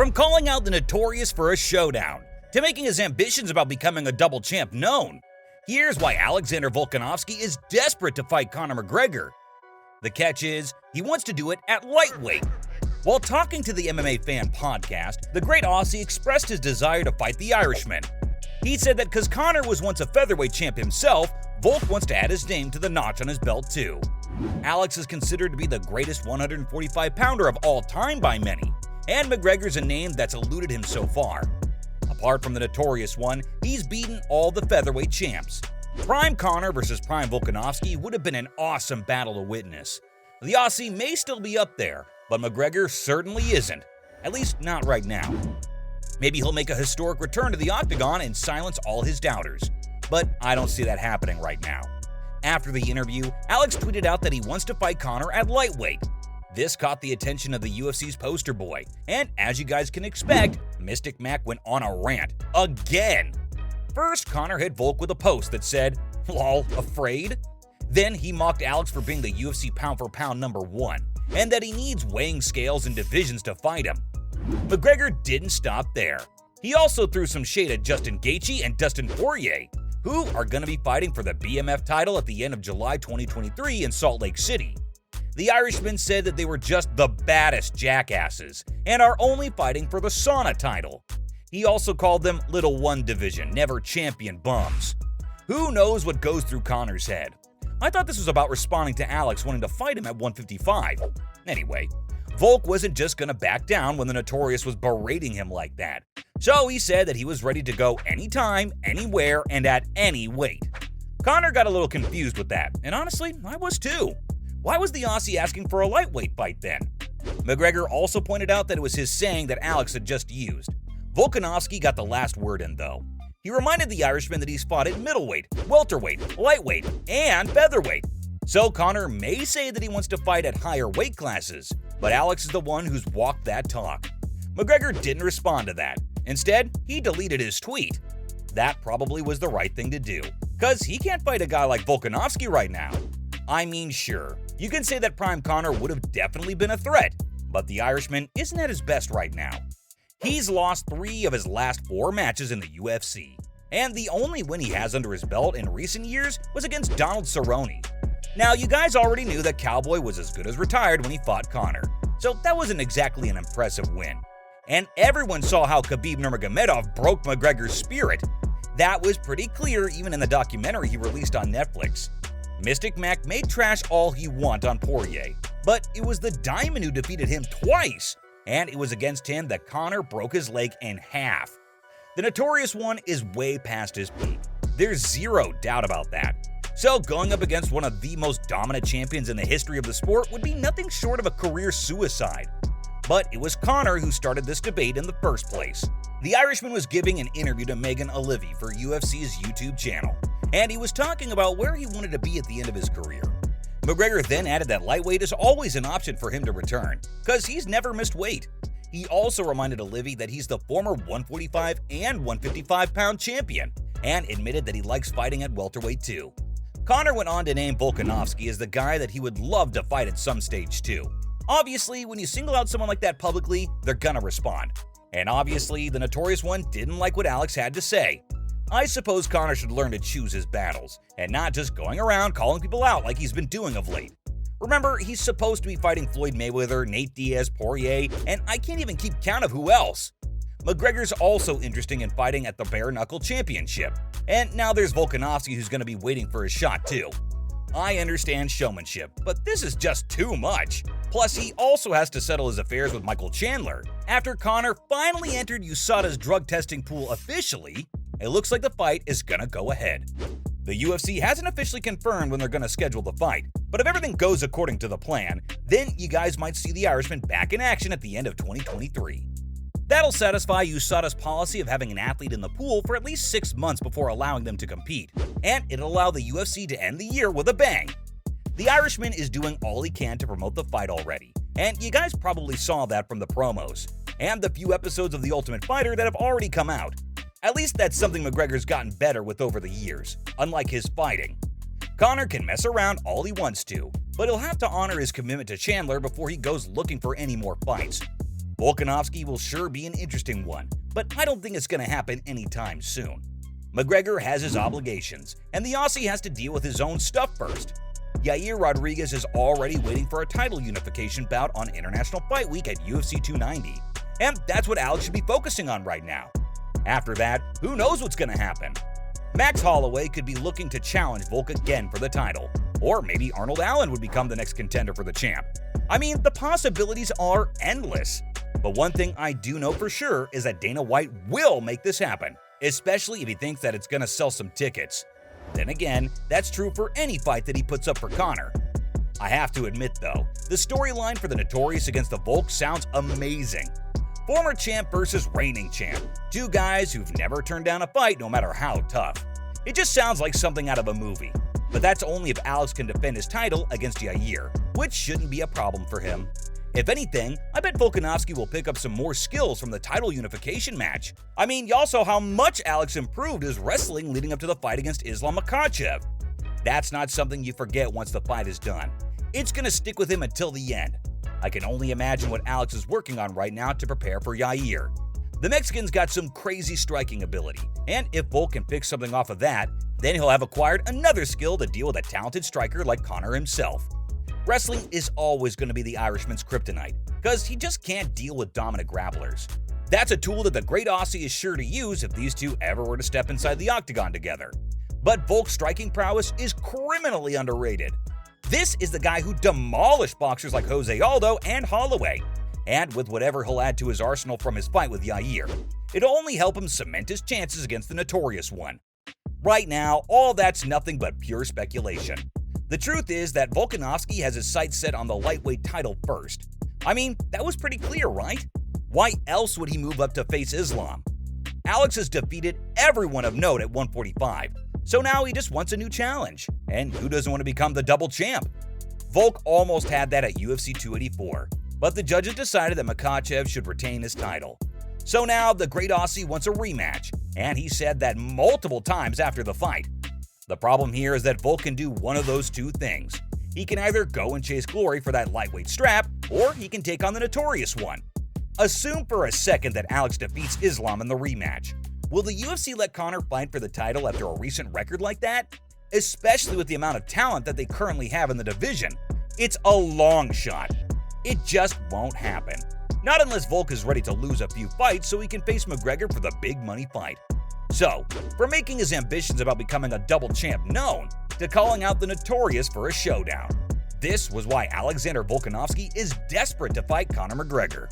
From calling out the Notorious for a showdown, to making his ambitions about becoming a double champ known, here's why Alexander Volkanovski is desperate to fight Conor McGregor. The catch is, he wants to do it at lightweight. While talking to the MMA Fan podcast, the great Aussie expressed his desire to fight the Irishman. He said that because Conor was once a featherweight champ himself, Volk wants to add his name to the notch on his belt too. Alex is considered to be the greatest 145-pounder of all time by many, and McGregor's a name that's eluded him so far. Apart from the Notorious one, he's beaten all the featherweight champs. Prime Conor versus Prime Volkanovski would have been an awesome battle to witness. The Aussie may still be up there, but McGregor certainly isn't, at least not right now. Maybe he'll make a historic return to the octagon and silence all his doubters, but I don't see that happening right now. After the interview, Alex tweeted out that he wants to fight Conor at lightweight. This caught the attention of the UFC's poster boy, and as you guys can expect, Mystic Mac went on a rant again. First, Conor hit Volk with a post that said, "Lol, afraid?" Then he mocked Alex for being the UFC pound-for-pound #1, and that he needs weighing scales and divisions to fight him. McGregor didn't stop there. He also threw some shade at Justin Gaethje and Dustin Poirier, who are going to be fighting for the BMF title at the end of July 2023 in Salt Lake City. The Irishman said that they were just the baddest jackasses and are only fighting for the sauna title. He also called them Little One Division, never champion bums. Who knows what goes through Conor's head? I thought this was about responding to Alex wanting to fight him at 155. Anyway, Volk wasn't just going to back down when the Notorious was berating him like that. So he said that he was ready to go anytime, anywhere, and at any weight. Conor got a little confused with that, and honestly, I was too. Why was the Aussie asking for a lightweight fight then? McGregor also pointed out that it was his saying that Alex had just used. Volkanovski got the last word in though. He reminded the Irishman that he's fought at middleweight, welterweight, lightweight, and featherweight. So Conor may say that he wants to fight at higher weight classes, but Alex is the one who's walked that talk. McGregor didn't respond to that. Instead, he deleted his tweet. That probably was the right thing to do, because he can't fight a guy like Volkanovski right now. I mean, sure, you can say that Prime Conor would have definitely been a threat, but the Irishman isn't at his best right now. He's lost 3 of his last 4 matches in the UFC, and the only win he has under his belt in recent years was against Donald Cerrone. Now, you guys already knew that Cowboy was as good as retired when he fought Conor, so that wasn't exactly an impressive win. And everyone saw how Khabib Nurmagomedov broke McGregor's spirit. That was pretty clear even in the documentary he released on Netflix. Mystic Mac made trash all he want on Poirier, but it was the Diamond who defeated him twice, and it was against him that Conor broke his leg in half. The Notorious one is way past his peak. There's zero doubt about that. So going up against one of the most dominant champions in the history of the sport would be nothing short of a career suicide. But it was Conor who started this debate in the first place. The Irishman was giving an interview to Megan Olivi for UFC's YouTube channel, and he was talking about where he wanted to be at the end of his career. McGregor then added that lightweight is always an option for him to return, because he's never missed weight. He also reminded Olivi that he's the former 145 and 155-pound champion, and admitted that he likes fighting at welterweight too. Conor went on to name Volkanovski as the guy that he would love to fight at some stage too. Obviously, when you single out someone like that publicly, they're gonna respond. And obviously, the Notorious one didn't like what Alex had to say. I suppose Conor should learn to choose his battles, and not just going around calling people out like he's been doing of late. Remember, he's supposed to be fighting Floyd Mayweather, Nate Diaz, Poirier, and I can't even keep count of who else. McGregor's also interesting in fighting at the Bare Knuckle Championship, and now there's Volkanovski who's going to be waiting for his shot too. I understand showmanship, but this is just too much. Plus, he also has to settle his affairs with Michael Chandler. After Conor finally entered USADA's drug testing pool officially, it looks like the fight is gonna go ahead. The UFC hasn't officially confirmed when they're gonna schedule the fight, but if everything goes according to the plan, then you guys might see the Irishman back in action at the end of 2023. That'll satisfy USADA's policy of having an athlete in the pool for at least 6 months before allowing them to compete, and it'll allow the UFC to end the year with a bang. The Irishman is doing all he can to promote the fight already, and you guys probably saw that from the promos, and the few episodes of The Ultimate Fighter that have already come out. At least that's something McGregor's gotten better with over the years, unlike his fighting. Conor can mess around all he wants to, but he'll have to honor his commitment to Chandler before he goes looking for any more fights. Volkanovski will sure be an interesting one, but I don't think it's going to happen anytime soon. McGregor has his obligations, and the Aussie has to deal with his own stuff first. Yair Rodriguez is already waiting for a title unification bout on International Fight Week at UFC 290, and that's what Alex should be focusing on right now. After that, who knows what's going to happen? Max Holloway could be looking to challenge Volk again for the title, or maybe Arnold Allen would become the next contender for the champ. I mean, the possibilities are endless. But one thing I do know for sure is that Dana White will make this happen, especially if he thinks that it's going to sell some tickets. Then again, that's true for any fight that he puts up for Conor. I have to admit though, the storyline for the Notorious against the Volk sounds amazing. Former champ versus reigning champ, two guys who've never turned down a fight no matter how tough. It just sounds like something out of a movie. But that's only if Alex can defend his title against Yair, which shouldn't be a problem for him. If anything, I bet Volkanovski will pick up some more skills from the title unification match. I mean, y'all saw how much Alex improved his wrestling leading up to the fight against Islam Makhachev. That's not something you forget once the fight is done. It's gonna stick with him until the end. I can only imagine what Alex is working on right now to prepare for Yair. The Mexican's got some crazy striking ability, and if Volk can pick something off of that, then he'll have acquired another skill to deal with a talented striker like Conor himself. Wrestling is always going to be the Irishman's kryptonite, because he just can't deal with dominant grapplers. That's a tool that the great Aussie is sure to use if these two ever were to step inside the octagon together. But Volk's striking prowess is criminally underrated. This is the guy who demolished boxers like Jose Aldo and Holloway, and with whatever he'll add to his arsenal from his fight with Yair, it'll only help him cement his chances against the Notorious one. Right now, all that's nothing but pure speculation. The truth is that Volkanovski has his sights set on the lightweight title first. I mean, that was pretty clear, right? Why else would he move up to face Islam? Alex has defeated everyone of note at 145, so now he just wants a new challenge. And who doesn't want to become the double champ? Volk almost had that at UFC 284, but the judges decided that Makhachev should retain his title. So now the great Aussie wants a rematch, and he said that multiple times after the fight. The problem here is that Volk can do one of those two things. He can either go and chase glory for that lightweight strap, or he can take on the Notorious one. Assume for a second that Alex defeats Islam in the rematch. Will the UFC let Conor fight for the title after a recent record like that? Especially with the amount of talent that they currently have in the division. It's a long shot. It just won't happen. Not unless Volk is ready to lose a few fights so he can face McGregor for the big money fight. So, from making his ambitions about becoming a double champ known, to calling out the Notorious for a showdown. This was why Alexander Volkanovski is desperate to fight Conor McGregor.